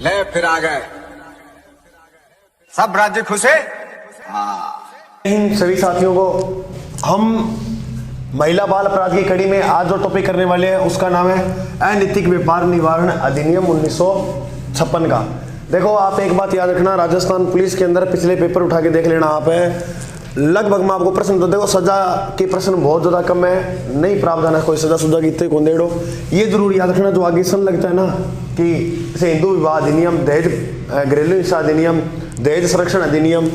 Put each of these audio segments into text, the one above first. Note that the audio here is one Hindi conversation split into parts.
ले फिर आ गए सब राज्य खुश है। इन सभी साथियों को हम महिला बाल अपराध की कड़ी में आज जो टॉपिक करने वाले हैं उसका नाम है अनैतिक व्यापार निवारण अधिनियम 1956 का। देखो आप एक बात याद रखना, राजस्थान पुलिस के अंदर पिछले पेपर उठा के देख लेना आप है, लगभग मैं आपको प्रश्न तो देखो सजा के प्रश्न बहुत ज्यादा कम है, नहीं प्रावधान है कोई सजा सुजा की इतने कौन देड़ो। ये जरूर याद रखना जो आगे सन लगता है ना कि जैसे हिंदू विवाह अधिनियम, दहेज घरेलू हिंसा अधिनियम, दहेज संरक्षण अधिनियम,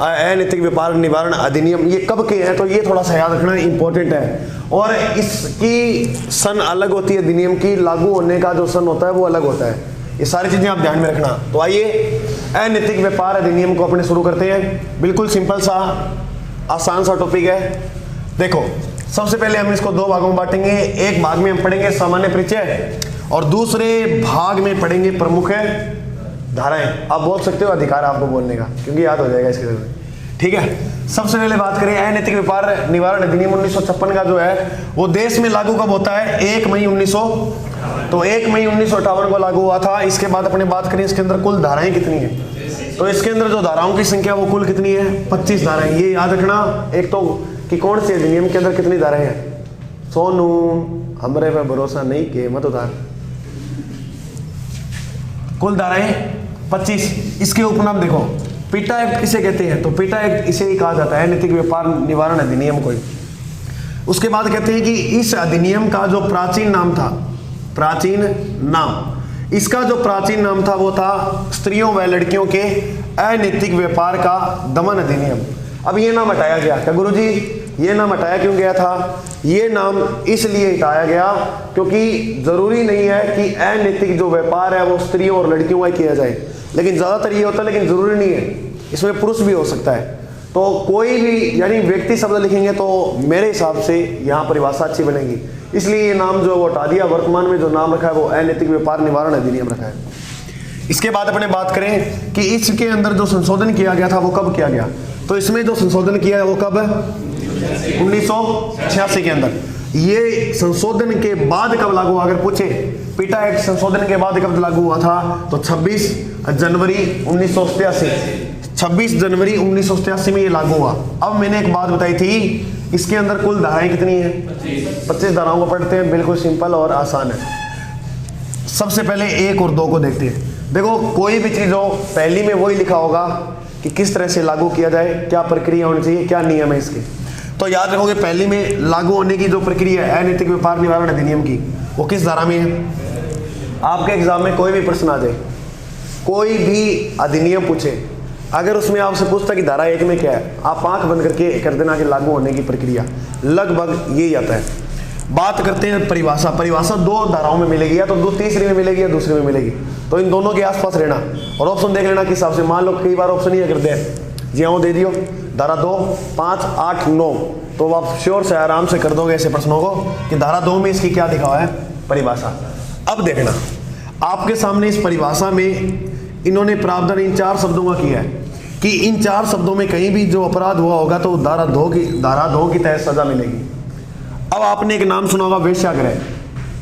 अनैतिक व्यापार निवारण अधिनियम, ये कब के हैं तो ये थोड़ा सा याद रखना इंपॉर्टेंट है। और इसकी सन अलग होती है, अधिनियम की लागू होने का जो सन होता है वो अलग होता है। ये सारी चीजें आप ध्यान में रखना। तो आइए अनैतिक व्यापार अधिनियम को अपने शुरू करते हैं। बिल्कुल सिंपल सा आसान सा टॉपिक है। देखो सबसे पहले हम इसको दो भागों में बांटेंगे। एक भाग में हम पढ़ेंगे सामान्य परिचय और दूसरे भाग में पढ़ेंगे प्रमुख धाराएं। आप बोल सकते हो अधिकार आपको बोलने का, क्योंकि याद हो जाएगा इसके जरूर। ठीक है, सबसे पहले बात करें अनैतिक व्यापार निवारण अधिनियम 1956 का जो है वो देश में लागू कब होता है? 1 मई 1958 को लागू हुआ था। इसके बाद अपने बात करें इसके अंदर कुल धाराएं कितनी है, तो इसके अंदर जो धाराओं की संख्या वो कुल कितनी है? 25 धाराएं। ये याद रखना एक तो कि कौन से अधिनियम के अंदर कितनी धाराएं हैं। सोनू हमरे पे भरोसा नहीं के मत उतार। कुल धाराएं 25। इसके उपनाम देखो पीटा एक्ट किसे कहते हैं, तो पीटा एक्ट इसे ही कहा जाता है अनैतिक व्यापार निवारण अधिनियम को। उसके बाद कहते हैं कि इस अधिनियम का जो प्राचीन नाम था, प्राचीन नाम, इसका जो प्राचीन नाम था वो था स्त्रियों व लड़कियों के अनैतिक व्यापार का दमन अधिनियम। अब ये नाम हटाया गया क्या गुरुजी? ये नाम हटाया क्यों गया था? ये नाम इसलिए हटाया गया क्योंकि जरूरी नहीं है कि अनैतिक जो व्यापार है वो स्त्रियों और लड़कियों का किया जाए, लेकिन ज्यादातर ये होता है, लेकिन जरूरी नहीं है, इसमें पुरुष भी हो सकता है। तो कोई भी यानी व्यक्ति शब्द लिखेंगे तो मेरे हिसाब से यहाँ परिभाषा अच्छी बनेगी, इसलिए ये नाम जो वो हटा दिया। वर्तमान में जो नाम रखा है वो अनैतिक व्यापार निवारण अधिनियम रखा है। इसके बाद अपने बात करें कि इसके अंदर जो संशोधन किया गया था वो कब किया गया, तो इसमें जो संशोधन किया है वो कब है? 1986 के अंदर। ये संशोधन के बाद कब लागू हुआ? अगर पूछे पीटा एक्ट संशोधन के बाद कब लागू हुआ था, तो 26 जनवरी 1987। 26 जनवरी 1987 में ये लागू हुआ। अब मैंने एक बात बताई थी, इसके अंदर कुल धाराएं कितनी है? 25 धाराओं को पढ़ते हैं, बिल्कुल सिंपल और आसान है। सबसे पहले 1 और 2 को देखते हैं। देखो कोई भी चीज हो पहली में वही लिखा होगा कि किस तरह से लागू किया जाए, क्या प्रक्रिया होनी चाहिए, क्या नियम है इसके। तो याद रखोगे पहली में लागू होने की जो प्रक्रिया है अनैतिक व्यापार निवारण अधिनियम की, वो किस धारा में है? आपके एग्जाम में कोई भी प्रश्न आ जाए, कोई भी अधिनियम पूछे, अगर उसमें आपसे पूछता कि धारा 1 में क्या है, आप आंख बंद करके कर देना कि लागू होने की प्रक्रिया, लगभग यही आता है। बात करते हैं परिभाषा। परिभाषा 2 धाराओं में मिलेगी, या तो तीसरी में मिलेगी या दूसरी में मिलेगी, तो इन दोनों के आसपास रहना और ऑप्शन देख लेना किस हिसाब से। मान लो कई बार ऑप्शन ये करते हैं, जी हाँ दे दियो धारा 2, 5, 8, 9, तो आप श्योर से आराम से कर दोगे ऐसे प्रश्नों को कि धारा 2 में इसकी क्या लिखा हुआ है? परिभाषा। अब देखना आपके सामने इस परिभाषा में इन्होंने प्रावधान इन 4 शब्दों का किया है कि इन 4 शब्दों में कहीं भी जो अपराध हुआ होगा तो धारा 2 की तहत सजा मिलेगी। अब आपने एक नाम सुना होगा वेश्याग्रह।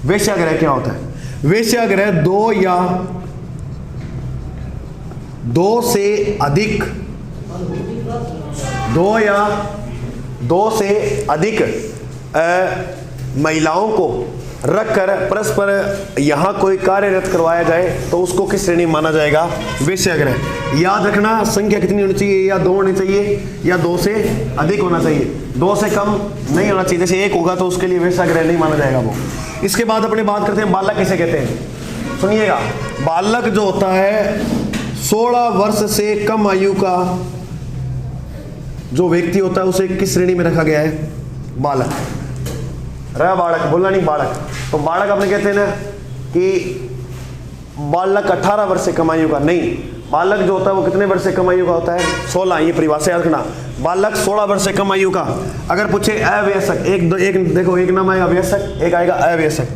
वेश्याग्रह क्या होता है? वेश्याग्रह 2 या 2 से अधिक 2 से अधिक महिलाओं को रखकर परस्पर यहाँ कोई कार्यरत करवाया जाए तो उसको किस श्रेणी में माना जाएगा? वेश्याग्रह। याद रखना संख्या कितनी होनी चाहिए? या 2 होनी चाहिए या 2 से अधिक होना चाहिए, 2 से कम नहीं होना चाहिए। जैसे 1 होगा तो उसके लिए वेश्याग्रह नहीं माना जाएगा वो। इसके बाद अपने बात करते हैं बालक किसे कहते हैं। सुनिएगा, बालक जो होता है 16 वर्ष से कम आयु का जो व्यक्ति होता है उसे किस श्रेणी में रखा गया है? बालक। रहा बालक, बोलना नहीं बालक। तो बालक अपने कहते हैं ना कि बालक 18 वर्ष से कम आयु का नहीं, बालक जो होता है वो कितने वर्ष से कम आयु का होता है? 16। ये परिभाषा याद रखना, बालक 16 वर्ष से कम आयु का। अगर पूछे अवयस्क, एक देखो एक नाम आएगा वयस्क, एक आएगा अवयस्क।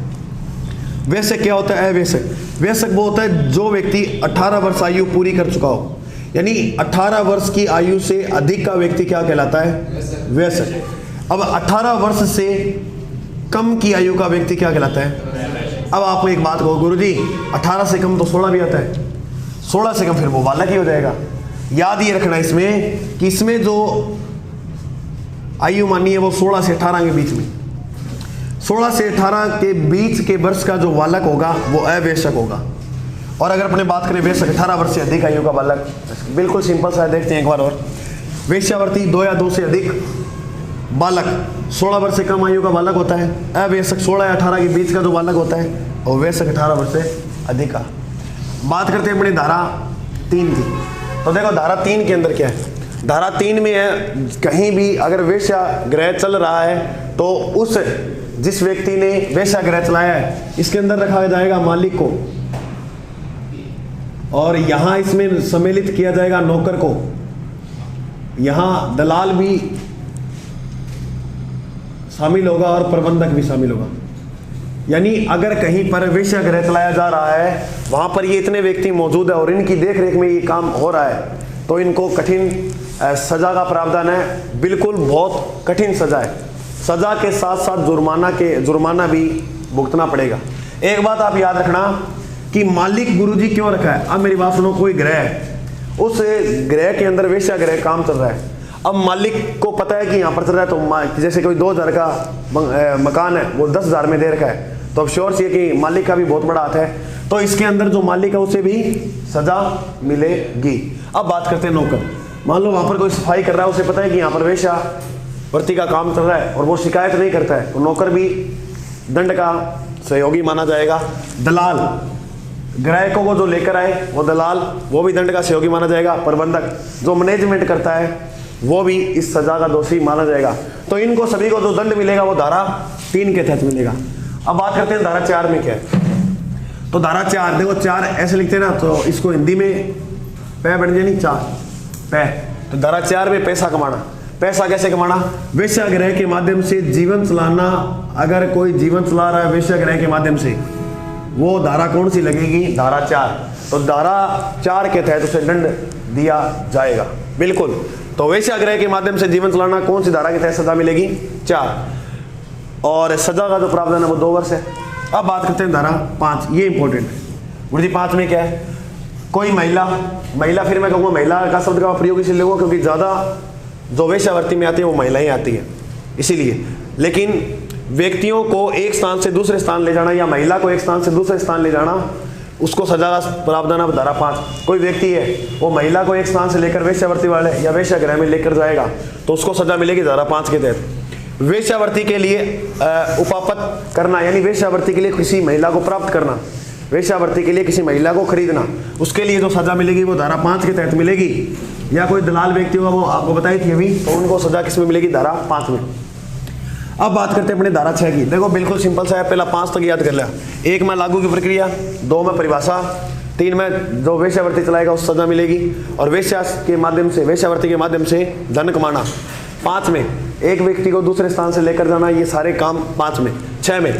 वयस्क क्या होता है? अवयस्क। वयस्क वो होता है जो व्यक्ति 18 वर्ष आयु पूरी कर चुका हो, यानी 18 वर्ष की आयु से अधिक का व्यक्ति क्या कहलाता है? वयस्क। अब 18 वर्ष से कम की आयु का व्यक्ति क्या कहलाता है? अब आपको एक बात कहो गुरुजी 18 से कम तो 16 भी आता है, 16 से कम फिर वो बालक ही हो जाएगा। याद ये रखना इसमें कि इसमें जो आयु मानी है वो 16 से 18 के बीच में, 16 से 18 के बीच के वर्ष का जो बालक होगा वो अवेशक होगा। और अगर अपने बात करें वेश्यक 18 वर्ष से अधिक आयु का बालक, बिल्कुल सिंपल सा देखते हैं एक बार और। वेश्यावर्ती 2 या 2 से अधिक बालक 16 वर्ष से कम आयु का बालक होता है। अवेशक 16 या 18 के बीच का जो बालक होता है, और वेश्यक 18 वर्ष से अधिक का। बात करते हैं अपनी धारा 3 की। तो देखो धारा 3 के अंदर क्या है। धारा 3 में है कहीं भी अगर वेश्यागृह चल रहा है तो उस जिस व्यक्ति ने वेश्यागृह चलाया है इसके अंदर रखा जाएगा मालिक को, और यहां इसमें सम्मिलित किया जाएगा नौकर को, यहां दलाल भी शामिल होगा और प्रबंधक भी शामिल होगा। यानी अगर कहीं पर वेश्यागृह चलाया जा रहा है वहां पर ये इतने व्यक्ति मौजूद है और इनकी देखरेख में ये काम हो रहा है तो इनको कठिन सजा का प्रावधान है, बिल्कुल बहुत कठिन सजा है। सजा के साथ साथ जुर्माना भी भुगतना पड़ेगा। एक बात आप याद रखना कि मालिक गुरुजी क्यों रखा है। अब मेरी बात सुनो, कोई ग्रह है, उस ग्रह के अंदर वेश्यागृह काम चल रहा है। अब मालिक को पता है कि यहाँ पर चल रहा है, तो जैसे कोई 2000 का मकान है वो 10,000 में दे रखा है, तो अब श्योर सी कि मालिक का भी बहुत बड़ा हाथ है, तो इसके अंदर जो मालिक है उसे भी सजा मिलेगी। अब बात करते हैं नौकर। मान लो वहां पर कोई सफाई कर रहा है, उसे पता है कि यहाँ पर वेश्यावृत्ति का काम चल रहा है और वो शिकायत नहीं करता है, तो नौकर भी दंड का सहयोगी माना जाएगा। दलाल ग्राहकों को जो लेकर आए वो दलाल, वो भी दंड का सहयोगी माना जाएगा। प्रबंधक जो मैनेजमेंट करता है वो भी इस सजा का दोषी माना जाएगा। तो इनको सभी को जो दंड मिलेगा वो धारा 3 के तहत मिलेगा। अब बात करते हैं धारा 4 में क्या है। तो धारा 4 देखो, 4 ऐसे लिखते हैं ना, तो इसको हिंदी में पै बन जाए, नहीं 4 पै। तो धारा 4 में पैसा कमाना। पैसा कैसे कमाना? वेश्यागृह के माध्यम से जीवन चलाना। अगर कोई जीवन चला रहा है वेश्यागृह के माध्यम से, वो धारा कौन सी लगेगी? धारा 4। तो धारा 4 के तहत उसे दंड दिया जाएगा। बिल्कुल। तो वेश्यागृह के माध्यम से जीवन चलाना कौन सी धारा के तहत सजा मिलेगी? 4। और सजा का जो प्रावधान है वो 2 वर्ष है। अब बात करते हैं धारा 5, ये इंपॉर्टेंट है। गुरुजी 5 में क्या है? कोई महिला, फिर मैं कहूँगा महिला का शब्द का प्रयोग इसलिए लूँगा क्योंकि ज़्यादा जो वेश्यावृत्ति में आती है वो महिलाएं आती है, इसीलिए। लेकिन व्यक्तियों को एक स्थान से दूसरे स्थान ले जाना या महिला को एक स्थान से दूसरे स्थान ले जाना, उसको सजा का प्रावधान है धारा 5। कोई व्यक्ति है वो महिला को एक स्थान से लेकर वेश्यावृत्ति वाले या वेश्यागृह में लेकर जाएगा तो उसको सजा मिलेगी धारा 5 के तहत। वेश्यावृत्ति के लिए उपापत करना, यानी वेश्यावृत्ति के लिए किसी महिला को प्राप्त करना, वेश्यावृत्ति के लिए किसी महिला को खरीदना, उसके लिए जो सजा मिलेगी वो धारा 5 के तहत मिलेगी। या कोई दलाल व्यक्ति होगा, वो आपको बताई थी अभी, तो उनको सजा किसमें मिलेगी? धारा 5 में। अब बात करते हैं अपने धारा 6 की। देखो बिल्कुल सिंपल सा है, पहला 5 तक याद कर लिया। 1 में लागू की प्रक्रिया, 2 में परिभाषा, 3 में जो वेश्यावृत्ति चलाएगा उस सजा मिलेगी, और वेश्यावृत्ति के माध्यम से धन कमाना। 5 में एक व्यक्ति को दूसरे स्थान से लेकर जाना, ये सारे काम 5 में। 6 में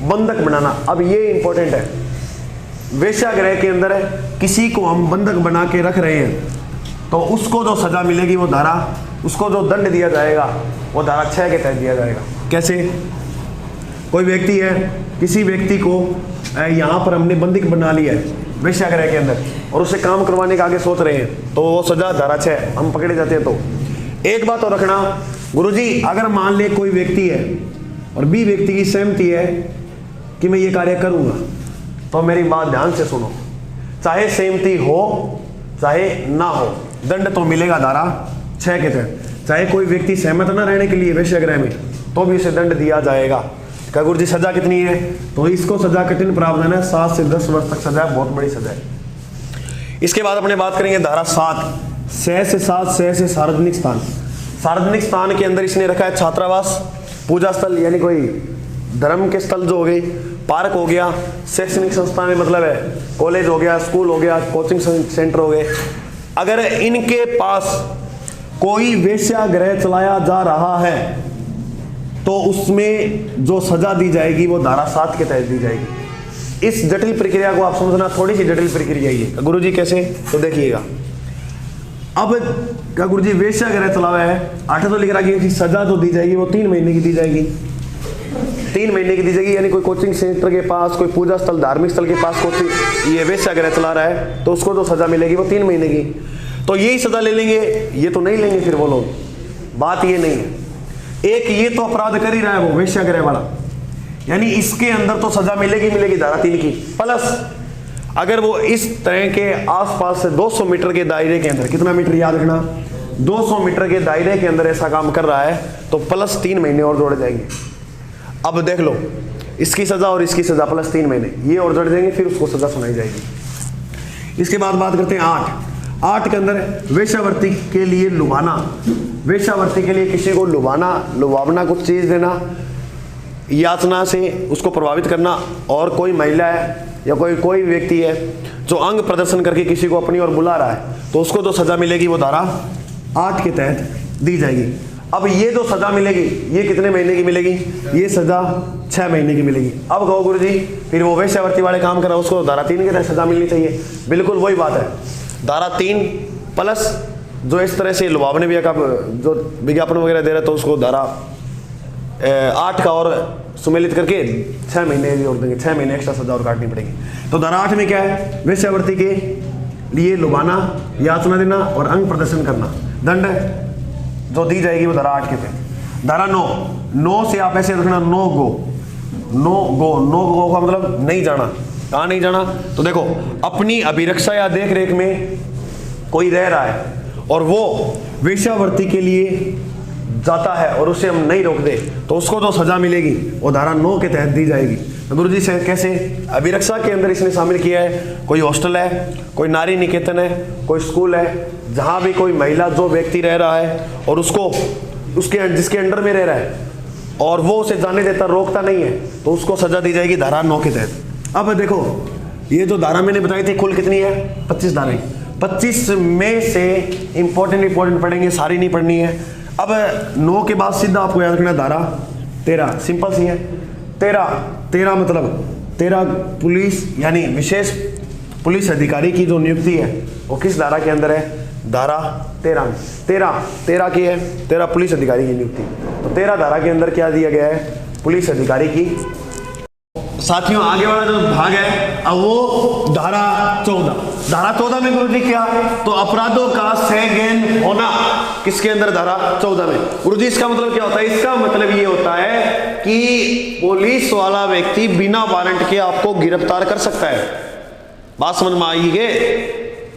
बंधक बनाना। अब ये इंपॉर्टेंट है, वेश्यागृह के अंदर किसी को हम बंधक बना के रख रहे हैं तो उसको जो सजा मिलेगी वो धारा, उसको जो दंड दिया जाएगा वो धारा 6 के तहत दिया जाएगा। कैसे? कोई व्यक्ति है, किसी व्यक्ति को यहाँ पर हमने बंधक बना लिया है वेश्यागृह के अंदर और उसे काम करवाने का आगे सोच रहे हैं, तो वो सजा धारा 6, हम पकड़े जाते हैं। तो एक बात और रखना गुरुजी, अगर मान ले कोई व्यक्ति है और बी व्यक्ति की सहमति है कि मैं ये कार्य करूंगा, तो मेरी बात ध्यान से सुनो, चाहे सहमति हो चाहे ना हो, दंड तो मिलेगा धारा 6 के तहत। चाहे कोई व्यक्ति सहमत ना रहने के लिए वेश्यागृह में, तो भी उसे दंड दिया जाएगा। क्या गुरुजी सजा कितनी है? तो इसको सजा कठिन प्रावधान है, 7 से 10 वर्ष तक सजा है, बहुत बड़ी सजा है। इसके बाद अपने बात करेंगे धारा 7, 6 से 7, 6 से सार्वजनिक स्थान। सार्वजनिक स्थान के अंदर इसने रखा है छात्रावास, पूजा स्थल, यानी कोई धर्म के स्थल जो हो गए, पार्क हो गया, शैक्षणिक संस्थान में मतलब है कॉलेज हो गया, स्कूल हो गया, कोचिंग सेंटर हो गए। अगर इनके पास कोई वेश्यागृह चलाया जा रहा है तो उसमें जो सजा दी जाएगी वो धारा 7 के तहत दी जाएगी। इस जटिल प्रक्रिया को आप समझना, थोड़ी सी जटिल प्रक्रिया है। गुरुजी कैसे? तो देखिएगा। अब क्या गुरुजी वेश्यागृह चलाया है, 8 तो लिख रहा है कि सजा जो दी जाएगी वो 3 महीने की दी जाएगी। 3 महीने की दी जाएगी। यानी कोई कोचिंग सेंटर के पास, कोई पूजा स्थल, धार्मिक स्थल के पास कोचिंग ये वेश्यागृह चला रहा है तो उसको जो सजा मिलेगी वो 3 महीने की। तो यही सजा ले लेंगे, ये तो नहीं लेंगे फिर वो लोग, बात ये नहीं है। एक ये तो अपराध कर ही रहा है वो वेश्यागृह वाला, यानी इसके अंदर तो सजा मिलेगी धारा 3 की। प्लस अगर वो इस तरह के आसपास से 200 मीटर के दायरे के अंदर, कितना मीटर याद रखना, 200 मीटर के दायरे के अंदर ऐसा काम कर रहा है तो प्लस 3 महीने और जोड़े जाएंगे। अब देख लो, इसकी सजा और इसकी सजा प्लस 3 महीने ये और जोड़ देंगे, फिर उसको सजा सुनाई जाएगी। इसके बाद बात करते हैं 8 के अंदर वेश्यावृत्ति के लिए लुभाना। वेश्यावृत्ति के लिए किसी को लुभावना, कुछ चीज देना, याचना से उसको प्रभावित करना। और कोई महिला है या कोई व्यक्ति है जो अंग प्रदर्शन करके किसी को अपनी ओर बुला रहा है तो उसको जो सजा मिलेगी वो धारा 8 के तहत दी जाएगी। अब ये जो सजा मिलेगी ये कितने महीने की मिलेगी, ये सजा 6 महीने की मिलेगी। अब कहो गुरु जी फिर वो वेश्यावृत्ति वाले काम कर रहा है उसको धारा 3 के तहत सजा मिलनी चाहिए। बिल्कुल वही बात है, धारा 3 प्लस जो इस तरह से लुभावने भी जो विज्ञापन वगैरह दे रहा है तो उसको धारा 8 का और सुमेलित करके 6 महीने जोड़ देंगे, 6 महीने एक्स्ट्रा सजा और काटनी पड़ेगी। तो धारा 8 में क्या है, वेश्यावृत्ति के लिए लुभाना, याचना देना और अंग प्रदर्शन करना, दंड जो दी जाएगी वो धारा 8 के तहत। धारा 9 से आप ऐसे रखना, नो गो का मतलब नहीं जाना। कहाँ नहीं जाना, तो देखो अपनी अभिरक्षा या देख रेख में कोई रह रहा है और वो वेश्यावृत्ति के लिए जाता है और उसे हम नहीं रोक दे तो उसको जो सजा मिलेगी वो धारा 9 के तहत दी जाएगी। तो गुरु जी से कैसे, अभिरक्षा के अंदर इसने शामिल किया है, कोई हॉस्टल है, कोई नारी निकेतन है, कोई स्कूल है, जहां भी कोई महिला जो व्यक्ति रह रहा है और उसको जिसके अंडर में रह रहा है और वो उसे जाने देता, रोकता नहीं है तो उसको सजा दी जाएगी धारा 9 के तहत। अब देखो ये जो धारा मैंने बताई थी कुल कितनी है, 25 धाराएं। 25 में से इंपॉर्टेंट पढ़ेंगे, सारी नहीं पढ़नी है। अब 9 के बाद सीधा आपको याद रखना धारा 13, सिंपल सी है। 13 मतलब 13 पुलिस यानी विशेष पुलिस अधिकारी की जो नियुक्ति है वो किस धारा के अंदर है, धारा 13 में। 13 की है, 13 पुलिस अधिकारी की नियुक्ति। तो 13 धारा के अंदर क्या दिया गया है, पुलिस अधिकारी की। साथियों आगे वाला जो भाग है अब वो धारा 14 में गुरुजी क्या, तो अपराधों का सह होना किसके अंदर, धारा 14 में। गुरुजी इसका मतलब क्या होता है, इसका मतलब ये होता है कि पुलिस वाला व्यक्ति बिना वारंट के आपको गिरफ्तार कर सकता है। बात समझ में आई है,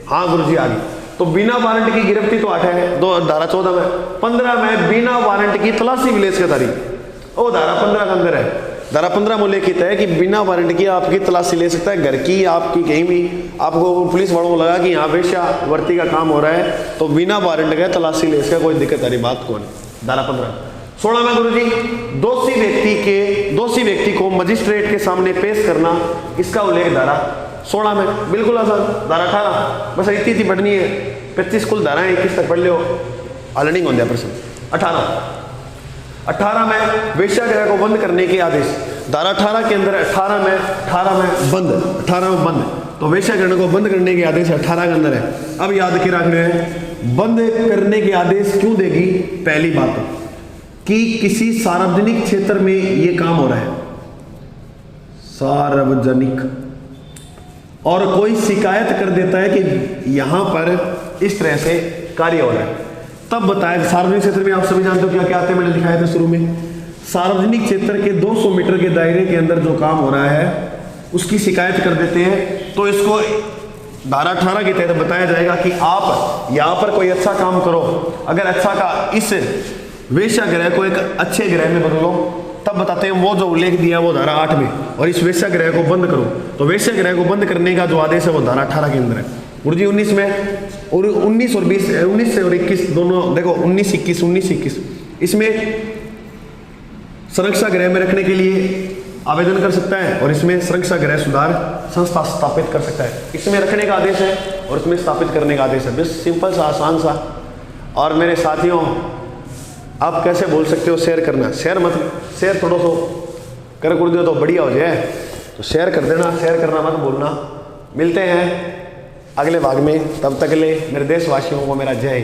हाँ गुरुजी आ गई। तो बिना वारंट की गिरफ्तारी तो 8 है, धारा 14 में। 15 में बिना वारंट की तलाशी भी ले सकता है, वो धारा 15 के अंदर है। धारा 15 में लिखित है कि बिना वारंट की आपकी तलाशी ले सकता है, घर की, आपकी, कहीं भी आपको पुलिस वालों को लगा कि यहाँ वेश्यावृत्ति का काम हो रहा है तो बिना वारंट के तलाशी ले सकता, कोई दिक्कत वाली बात कौन है। धारा 15। 16 में गुरुजी दोषी व्यक्ति को मजिस्ट्रेट के सामने पेश करना, इसका उल्लेख धारा 16 में। बिल्कुल आसान। धारा 18 बस इतनी पढ़नी है, 25 कुल धाराएं, 21 तक पढ़ लो, अलर्निंग हो जाए प्रश्न। 18 में वेश्यागृह को बंद करने के आदेश, धारा 18 के अंदर 18 में बंद, तो वेश्यागृह को बंद करने के आदेश 18 के अंदर है। अब याद के रखने हैं, बंद करने के आदेश क्यों देगी, पहली बात कि किसी सार्वजनिक क्षेत्र में ये काम हो रहा है, सार्वजनिक, और कोई शिकायत कर देता है कि यहां पर इस तरह से कार्य हो रहा है, तब बताया। सार्वजनिक क्षेत्र में आप सभी जानते हो क्या क्या आते हैं, मैंने दिखाया था शुरू में। सार्वजनिक क्षेत्र के 200 मीटर के दायरे के अंदर जो काम हो रहा है उसकी शिकायत कर देते हैं तो इसको धारा 18 के तहत बताया जाएगा कि आप यहाँ पर कोई अच्छा काम करो, अगर अच्छा का इस वेश्यागृह को एक अच्छे गृह में बदलो, तब बताते हैं वो जो उल्लेख दिया वो धारा 8 में, और इस वेश्यागृह को बंद करो। तो वेश्यागृह को बंद करने का जो आदेश है वो धारा 18 के अंदर है। गुरुजी 19 में, और 19 और 20, 19 से और 21 दोनों देखो, 19-21 इसमें संरक्षा गृह में रखने के लिए आवेदन कर सकता है और इसमें संरक्षा गृह सुधार संस्था स्थापित कर सकता है। इसमें रखने का आदेश है और इसमें स्थापित करने का आदेश है। बस सिंपल सा, आसान सा। और मेरे साथियों आप कैसे बोल सकते हो शेयर करना, शेयर मत, शेयर थोड़ा सा कर दो तो बढ़िया हो जाए, तो शेयर कर देना, शेयर करना मत बोलना। मिलते हैं अगले भाग में, तब तक के लिए मेरे देशवासियों को मेरा जय।